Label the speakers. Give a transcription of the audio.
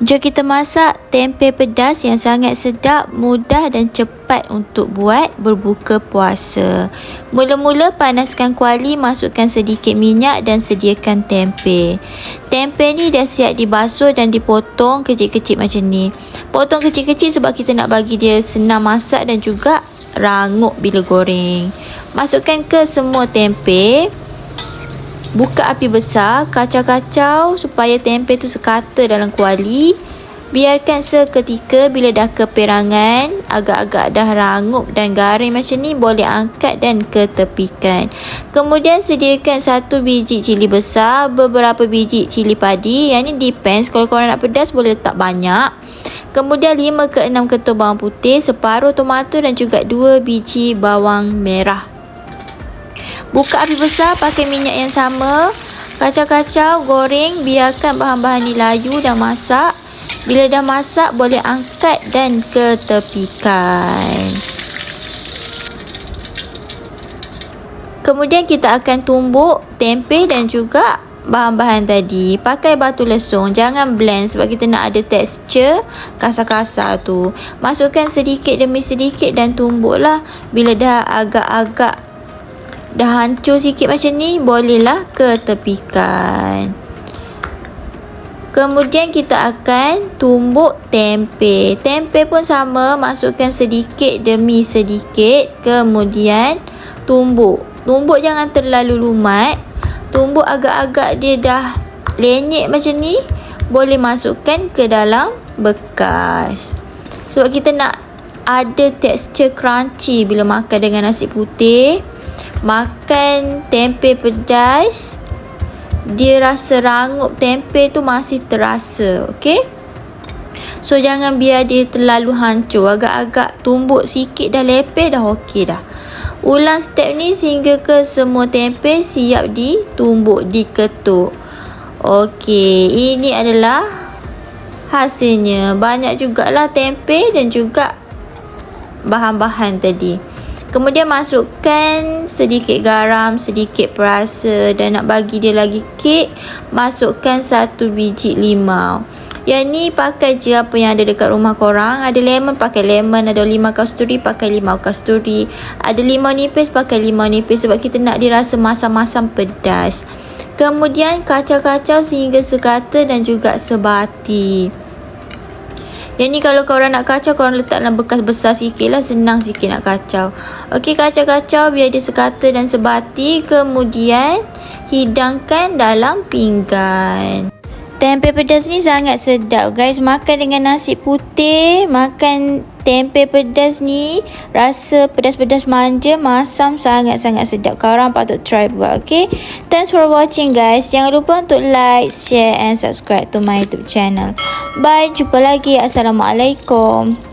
Speaker 1: Jom kita masak tempe pedas yang sangat sedap, mudah dan cepat untuk buat berbuka puasa. Mula-mula panaskan kuali, masukkan sedikit minyak dan sediakan tempe. Tempe ni dah siap dibasuh dan dipotong kecil-kecil macam ni. Potong kecil-kecil sebab kita nak bagi dia senang masak dan juga rangup bila goreng. Masukkan ke semua tempe. Buka api besar, kacau-kacau supaya tempe tu sekata dalam kuali. Biarkan seketika, bila dah keperangan, agak-agak dah rangup dan garing macam ni, boleh angkat dan ketepikan. Kemudian sediakan 1 biji cili besar, beberapa biji cili padi. Yang ni depends, kalau korang nak pedas boleh letak banyak. Kemudian 5 ke 6 ketul bawang putih, separuh tomato dan juga 2 biji bawang merah. Buka api besar, pakai minyak yang sama. Kacau-kacau, goreng, biarkan bahan-bahan ni layu dan masak. Bila dah masak, boleh angkat dan ketepikan. Kemudian kita akan tumbuk tempe dan juga bahan-bahan tadi. Pakai batu lesung, jangan blend sebab kita nak ada tekstur kasar-kasar tu. Masukkan sedikit demi sedikit dan tumbuklah. Bila dah agak-agak dah hancur sikit macam ni, bolehlah ketepikan. Kemudian kita akan tumbuk tempe. Tempe pun sama, masukkan sedikit demi sedikit. Kemudian tumbuk. Tumbuk jangan terlalu lumat. Tumbuk agak-agak dia dah lenyek macam ni, boleh masukkan ke dalam bekas. Sebab kita nak ada tekstur crunchy bila makan dengan nasi putih. Makan tempe pedas, dia rasa rangup tempe tu masih terasa, okey? So jangan biar dia terlalu hancur, agak-agak tumbuk sikit dah lepeh dah okey dah. Ulang step ni sehingga ke semua tempe siap ditumbuk, diketuk. Okey, ini adalah hasilnya. Banyak jugalah tempe dan juga bahan-bahan tadi. Kemudian masukkan sedikit garam, sedikit perasa, dan nak bagi dia lagi kek, masukkan 1 biji limau. Yang ni pakai je apa yang ada dekat rumah korang. Ada lemon, pakai lemon. Ada limau kasturi, pakai limau kasturi. Ada limau nipis, pakai limau nipis sebab kita nak dia rasa masam-masam pedas. Kemudian kacau-kacau sehingga sekata dan juga sebati. Yang ni kalau korang nak kacau, korang letak dalam bekas besar sikit lah, senang sikit nak kacau. Okey, kacau-kacau biar dia sekata dan sebati. Kemudian hidangkan dalam pinggan. Tempe pedas ni sangat sedap guys. Makan dengan nasi putih, makan tempe pedas ni rasa pedas-pedas manja, masam, sangat-sangat sedap. Korang patut try buat, okay? Thanks for watching guys. Jangan lupa untuk like, share and subscribe to my YouTube channel. Bye, jumpa lagi. Assalamualaikum.